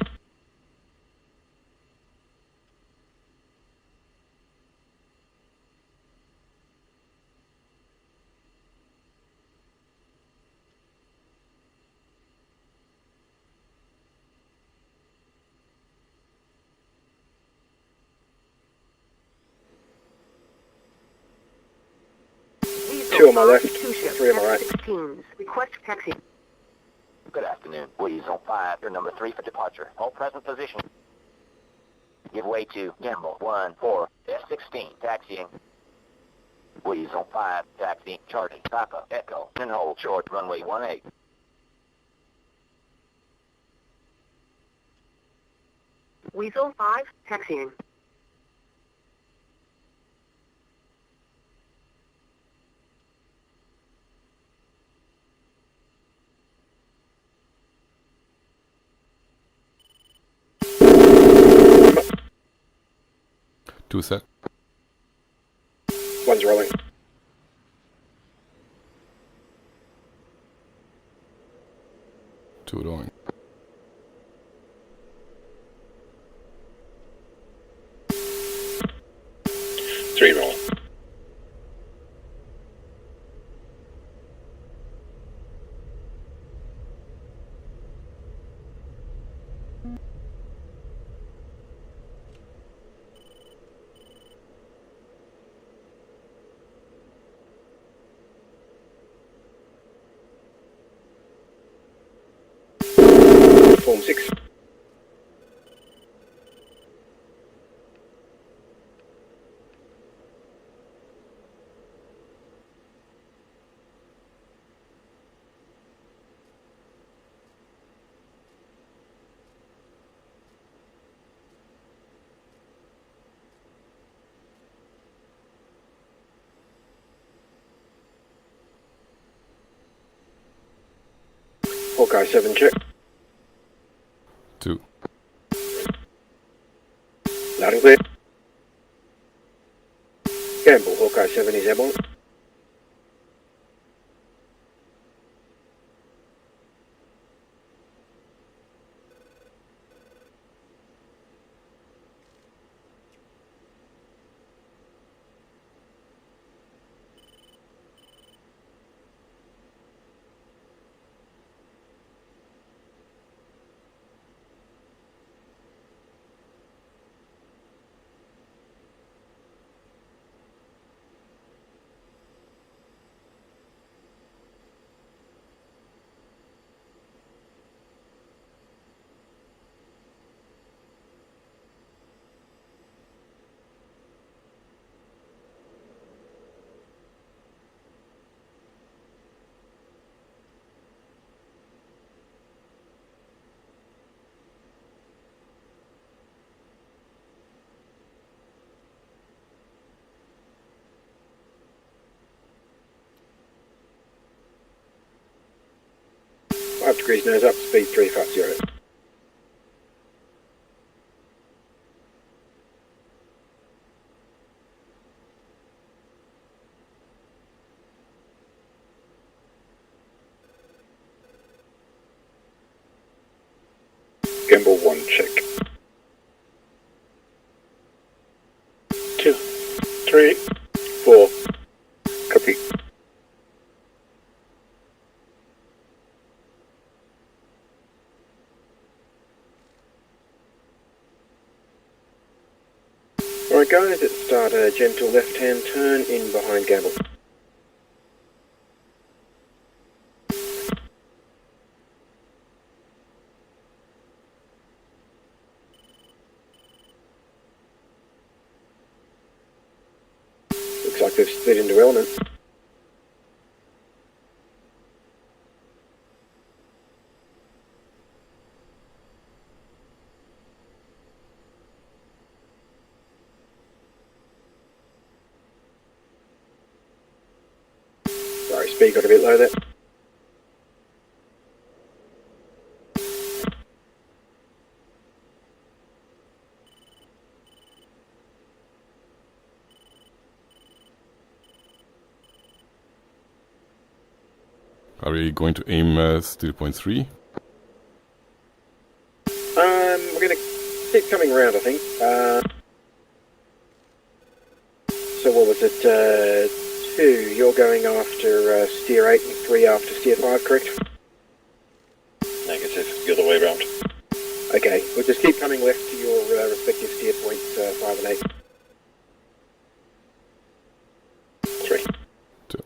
Two on my left, 3 on my right. 16s. Request taxi. Good afternoon. Weasel 5, your number 3 for departure. Hold present position. Give way to Gamble 1-4, F-16, taxiing. Weasel 5, taxi, charting, Papa, Echo, and hold short runway 18. Weasel 5, taxiing. Two set. One's rolling. Two rolling. Three roll. Form 6. Hawkeye 7 check. Two. Loud and clear. Gamble, Hawkeye 7 is airborne. Five degrees nose up, speed 350. Gamble 1 check. 2, 3, 4. Copy. Alright guys, let's start a gentle left-hand turn in behind Gamble. Looks like they've slid into element. speed got a bit low there. Are we going to aim 0.3? We're going to keep coming around, I think. So what was it? 2, you're going after steer 8 and 3 after steer 5, correct? Negative, the other way around. Okay, we'll just keep coming left to your respective steer points, 5 and 8. 3. 2.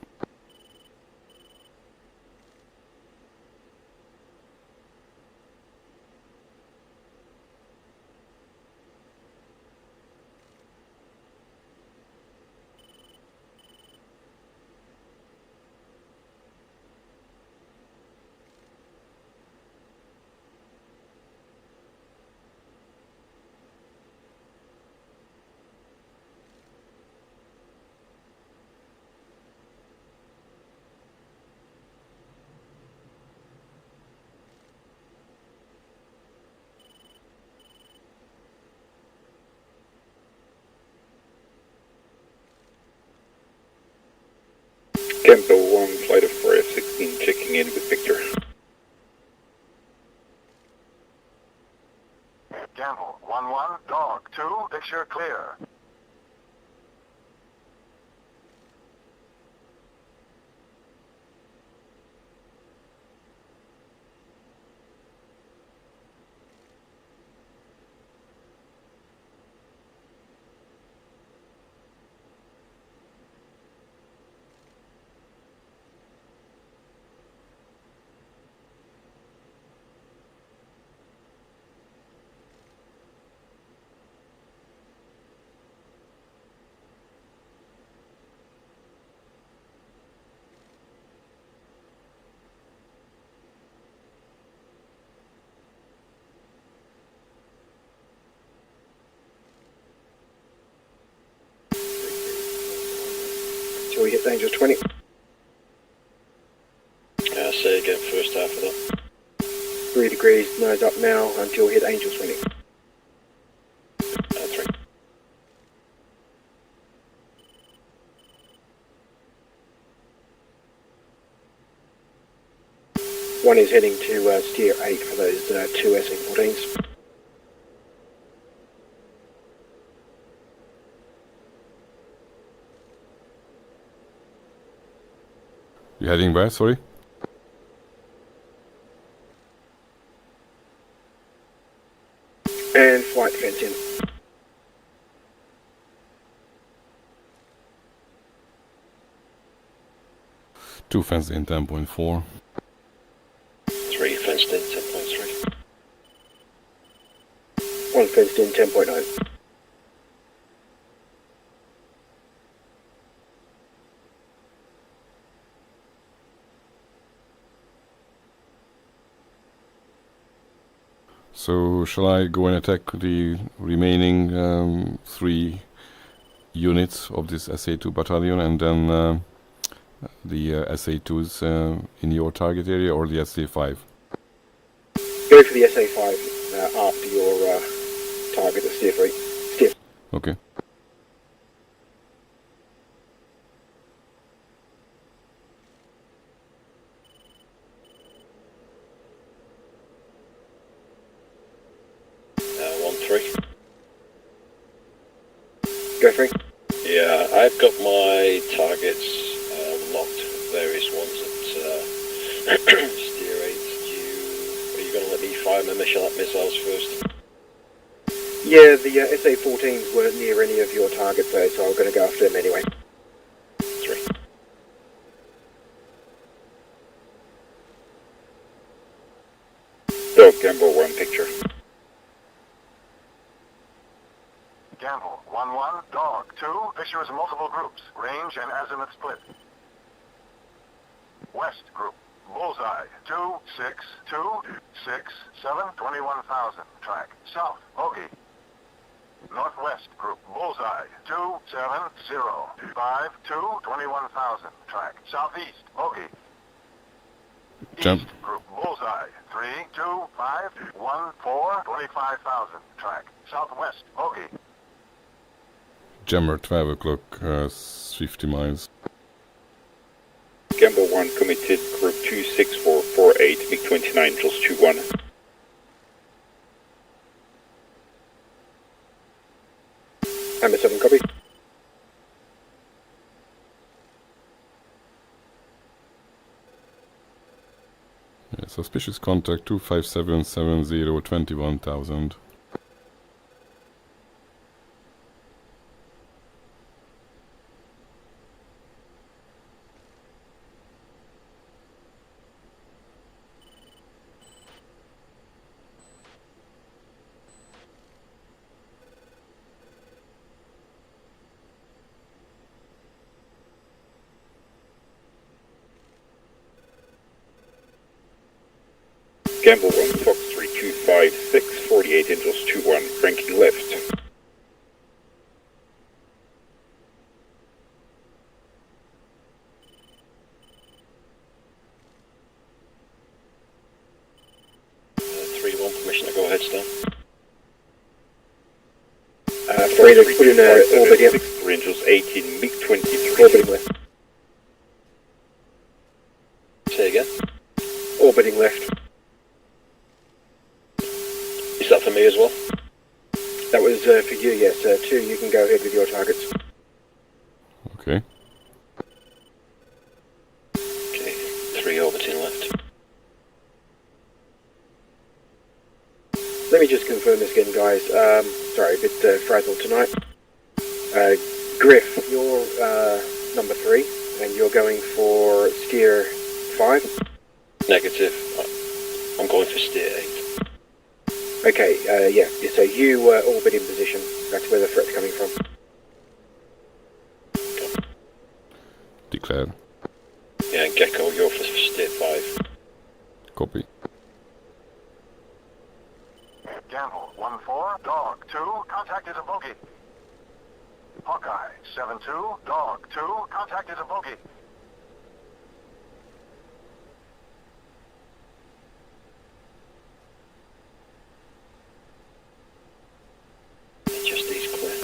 Campbell 1, flight of 4F-16 checking in with Victor. Gamble 1-1, dog 2, picture clear. Till we hit Dangerous 20. Say again, first half of that. 3 degrees, nose up now until we hit Angel 20. 3. 1 is heading to steer 8 for those 2 SA-14s. You heading where, sorry? And flight fence in. Two fenced in 10.4. 3 fenced in 10.3. 1 fenced in 10.9. So shall I go and attack the remaining 3 units of this SA2 battalion and then the SA2s in your target area, or the SA5? Go for the SA5 after your target of steer 3. Steer. Okay. Go 3. Yeah, I've got my targets locked, various ones at steer 8. Are you going to let me fire my missiles first? Yeah, the SA-14s weren't near any of your targets though, so I'm going to go after them anyway. 3. Dog Gamble 1 picture. Gamble 1-1, dog 2, picture is multiple groups, range and azimuth split. West group, bullseye 2, 6, 2, 6, 7, 21,000, track south, bogey. Northwest group, bullseye 2, 7, 0, 5, 2, 21,000, track southeast. Bogey. Jump. East Group Bullseye. 3, 2, 5, 1, 4, 25,000. Track. Southwest. Bogey. Jammer 12 o'clock, 50 miles. Gamble 1 committed group 26448, MiG-29, Jules 21. Hammer 7, copy. Yeah, suspicious contact 25770, 21,000. Gamble 1, Fox 3256, 48 Angels 21, cranking left. Permission to go ahead, Stan. Freda, put in orbit, yeah. 3 Angels 18, MiG-23. Orbiting left. Say again? Orbiting left. Is that for me as well? That was for you, yes. 2, you can go ahead with your targets. Okay. Okay, 3 orbiting left. Let me just confirm this again, guys. Sorry, a bit frazzled tonight. Griff, you're number 3, and you're going for steer 5? Negative. I'm going for steer 8. Okay, yeah, so you orbit in position. That's where the threat's coming from. Declared. Yeah, and Gecko, you're for steer 5. Copy. Gamble 1-4, Dog 2, contact is a bogey. Hawkeye 7-2, Dog 2, contact is a bogey. Just these clear.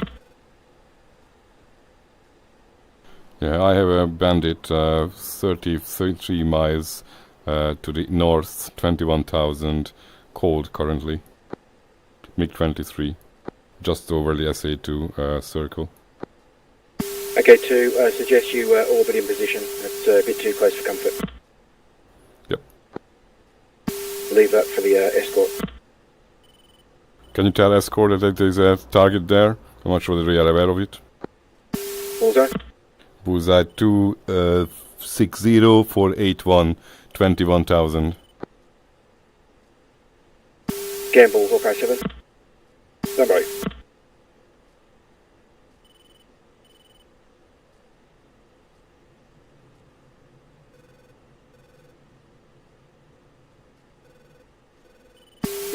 Yeah, I have a bandit 33 miles to the north, 21,000, cold currently. MiG-23, just over the SA2 circle. Okay, 2, suggest you orbit in position. That's a bit too close for comfort. Yep. Leave that for the escort. Can you tell escort that there's a target there? I'm not sure that we are aware of it. Bullseye? Bullseye 260-481, 21,000. Gamble, Hawkeye 7. Number 8.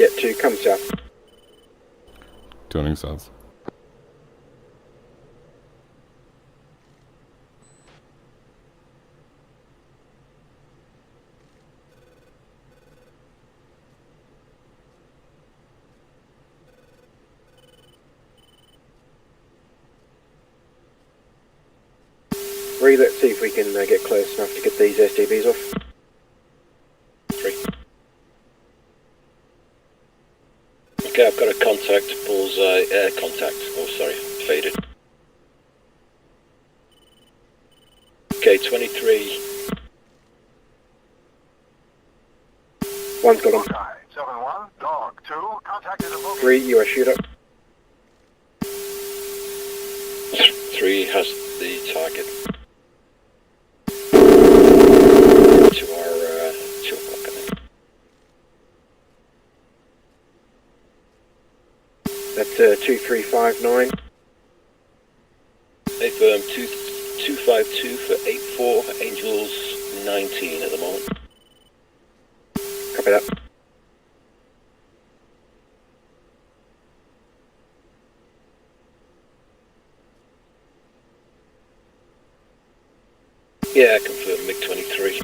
Yeah, 2, come south. Turning south. Let's see if we can get close enough to get these STBs off. 3. Okay, I've got a contact, Bullseye, air contact. Oh, sorry, faded. Okay, 23. One's got him. Hawkeye 7-1, Dog 2, contact is a bogey. 3, you are shooter. 3 has the target. To our 2 o'clock, I think. That's 2359. They firm 252 for 84, Angels 19 at the moment. Copy that. Yeah, confirm MiG-23.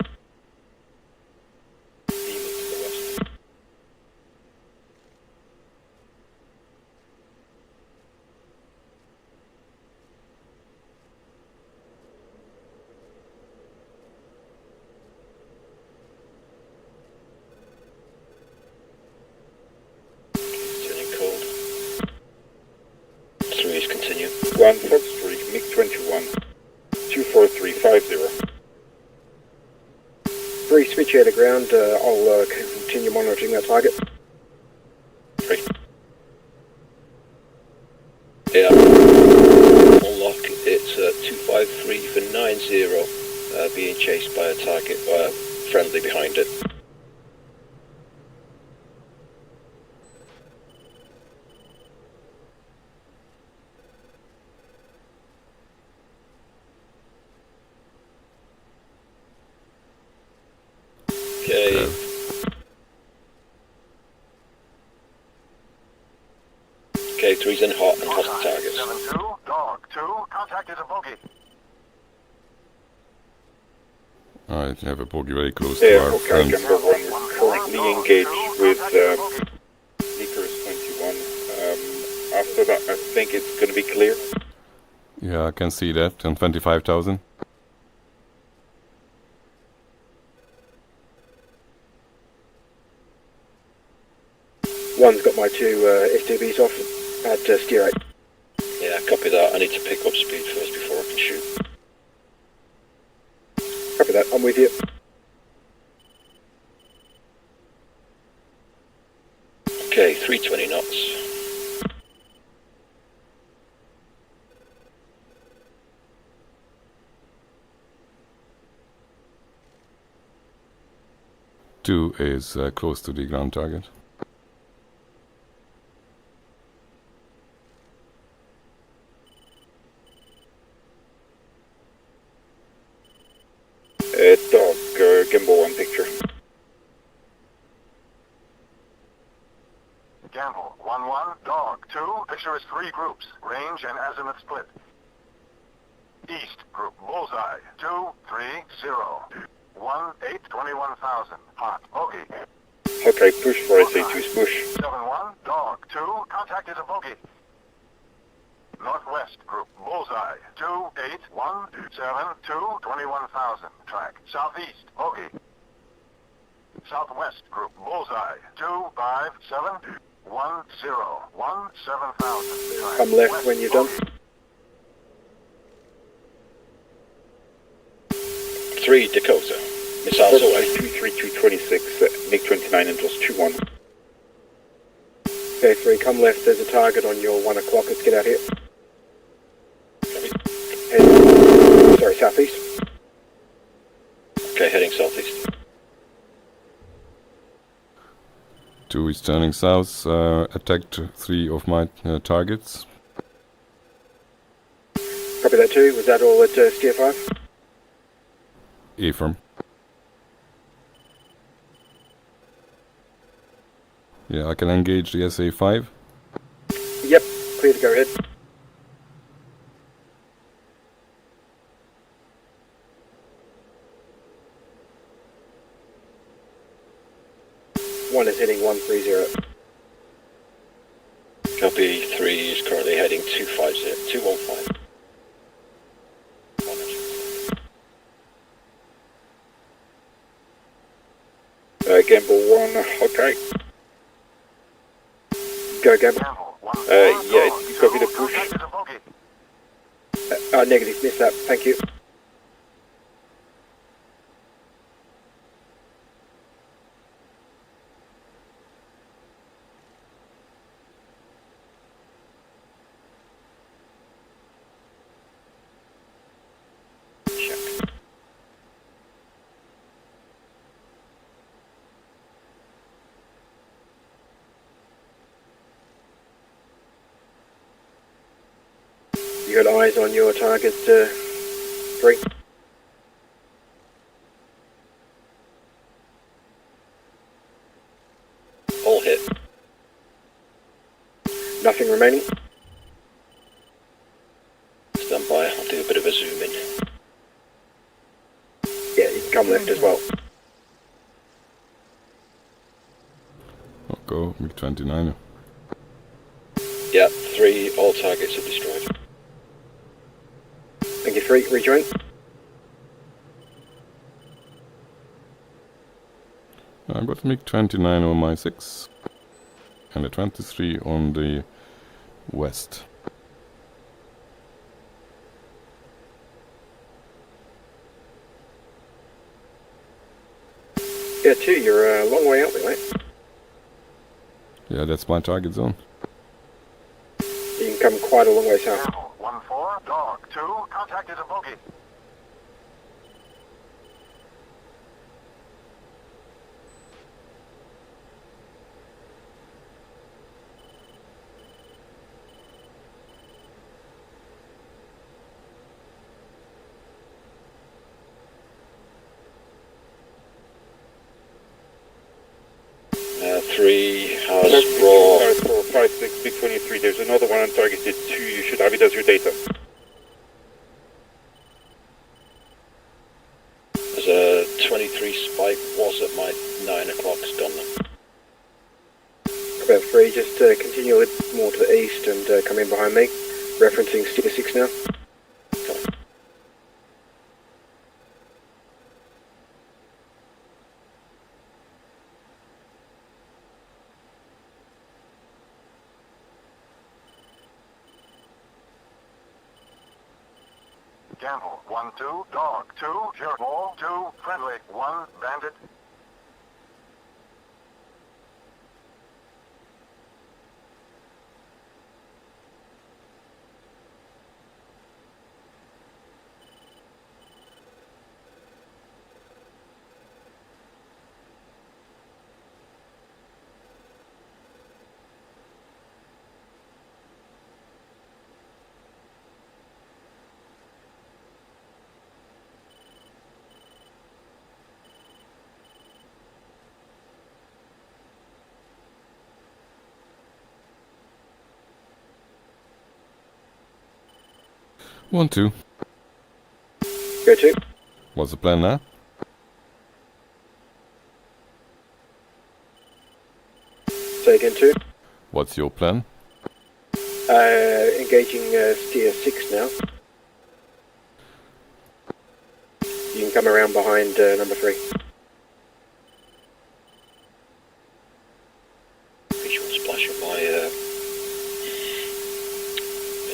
21 Foxtrot, MiG-21, 24350. 3, switch air to ground. I'll continue monitoring that target. 3. Yeah. Unlock, it's 253 for 90, being chased by a target, friendly behind it. Okay. Okay, 3's in hot and has the targets. 7-2, dog 2, contact is a bogey. I have a bogey very close to Yeah, our okay, friends. Jumbo 1, currently engaged with Icarus 21. After that, I think it's going to be clear. Yeah, I can see that. And 25,000. One's got my 2 STBs off at steer 8. Yeah, copy that. I need to pick up speed first before I can shoot. Copy that, I'm with you. Okay, 320 knots. Two is close to the ground target. Dog, Gimbal 1 picture. Gamble 1-1, dog 2, picture is 3 groups, range and azimuth split. East group bullseye 2-3-0. 1-8-21,000, hot bogey. Okay, push for SA2's push. 7-1, dog 2, contact is a bogey. Northwest group bullseye 2-8-1-7-2-21,000, track. Southeast bogey. Southwest group bullseye 2-5-7-1-0-1-7,000, track. Come left when you're done. 3 Dakota. Missiles away. 23226, MiG-29 and plus 21. Okay, 3, come left. There's a target on your 1 o'clock. Let's get out here. And, sorry, southeast. Okay, heading southeast. Two is turning south, attacked 3 of my targets. Copy that 2. Was that all at steer 5? Affirm. Yeah, I can engage the SA5. Yep, clear to go ahead. One is heading 130. Copy, 3 is currently heading 250, 215. Gamble 1, okay. Go, Gamble. Yeah, copy the push. Negative, missed that. Thank you. You got eyes on your target, 3? All hit. Nothing remaining? Stand by, I'll do a bit of a zoom in. Yeah, you can come left as well. I'll go, MiG-29. Yeah, 3, all targets are destroyed. Thank you, 3. Rejoin. I've got MiG-29 on my 6. And a 23 on the west. Yeah, 2, you're a long way out there, mate. Yeah, that's my target zone. You can come quite a long way south. Gamble 1-4, dog 2, contact is a bogey. Three has raw. 5-6, Big 23. There's another one on targeted 2. You should have it as your data. There's a 23 spike, was at my 9 o'clock, it's gone now. About 3, just continue a little more to the east and come in behind me. Referencing Steer 6 now. 1-2, dog 2, zero, ball 2, friendly 1, bandit. One, 2. Go 2. What's the plan now? Say again 2. What's your plan? Engaging Steer 6 now. You can come around behind number 3. Visual splash at my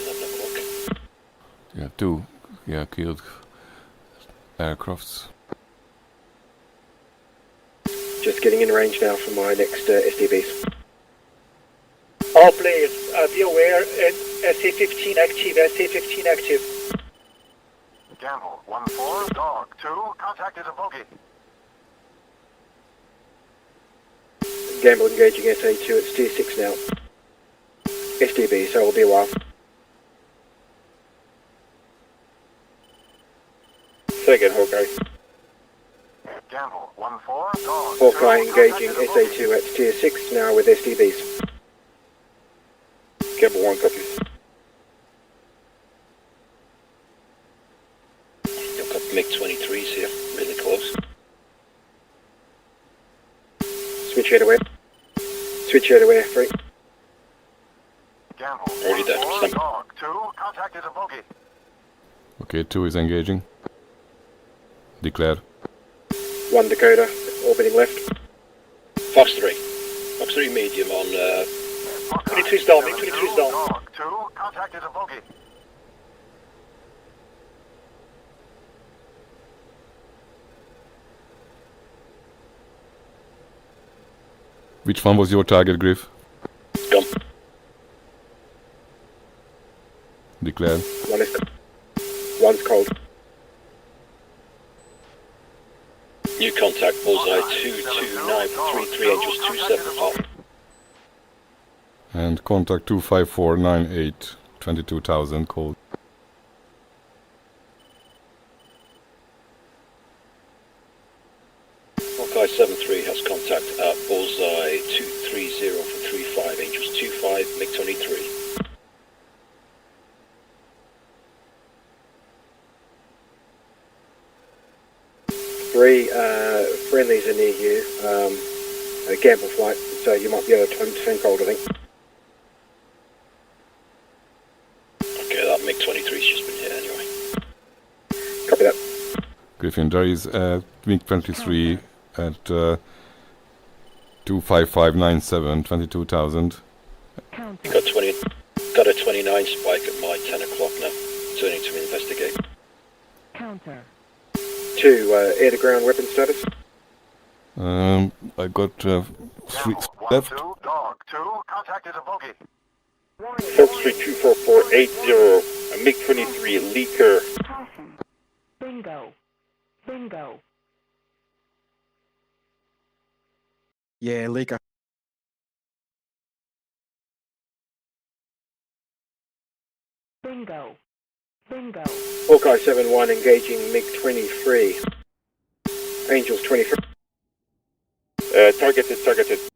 11 o'clock. Yeah, 2. Yeah, killed aircrafts. Just getting in range now for my next SDBs. All players, be aware, SA-15 active, SA-15 active. Gamble 1-4, dog 2, contact is a bogey. Gamble engaging SA2 at Steer 6 now. SDB, so it'll be a while. Say again, Hawkeye. Gamble 1-4, dog Hawkeye 2, engaging contact is a bogey. SA2 at Steer 6 now with SDBs. Gamble 1 copies. I've got MiG-23s here, really close. Switch head away. Switch head away, 3. Gamble Already dead, 1-4, Sam. dog 2, contact is a bogey. Okay, 2 is engaging. Declare. 1 Dakota, orbiting left. Fox 3. Fox 3 medium on 23's down, 23's down. Dog 2, contact is a bogey. Which one was your target, Griff? Gum. Declare. 1 is... 1's cold. new contact, bullseye 229 for 33 Angels 27 off. And contact 25498, 22,000 code. Hawkeye 73 has contact at bullseye 230 for 35 Angels 25, MiG-23. Friendlies are near you. A gamble flight, so you might be able to turn cold, I think. Okay, that MiG-23's just been hit anyway. Copy that. Griffin, there is a MiG-23 at 25597, 22,000. Got a 29 spike at my 10 o'clock now. Turning to investigate. Counter. 2, air-to-ground weapon status. I got 3 left. Dog 2, contact is a bogey. Fox 324480, a MiG-23 leaker. Caution. Bingo. Bingo. Yeah, leaker. Bingo. Bingo. Hawkeye 7-1 engaging MiG-23. Angels 23. Targeted.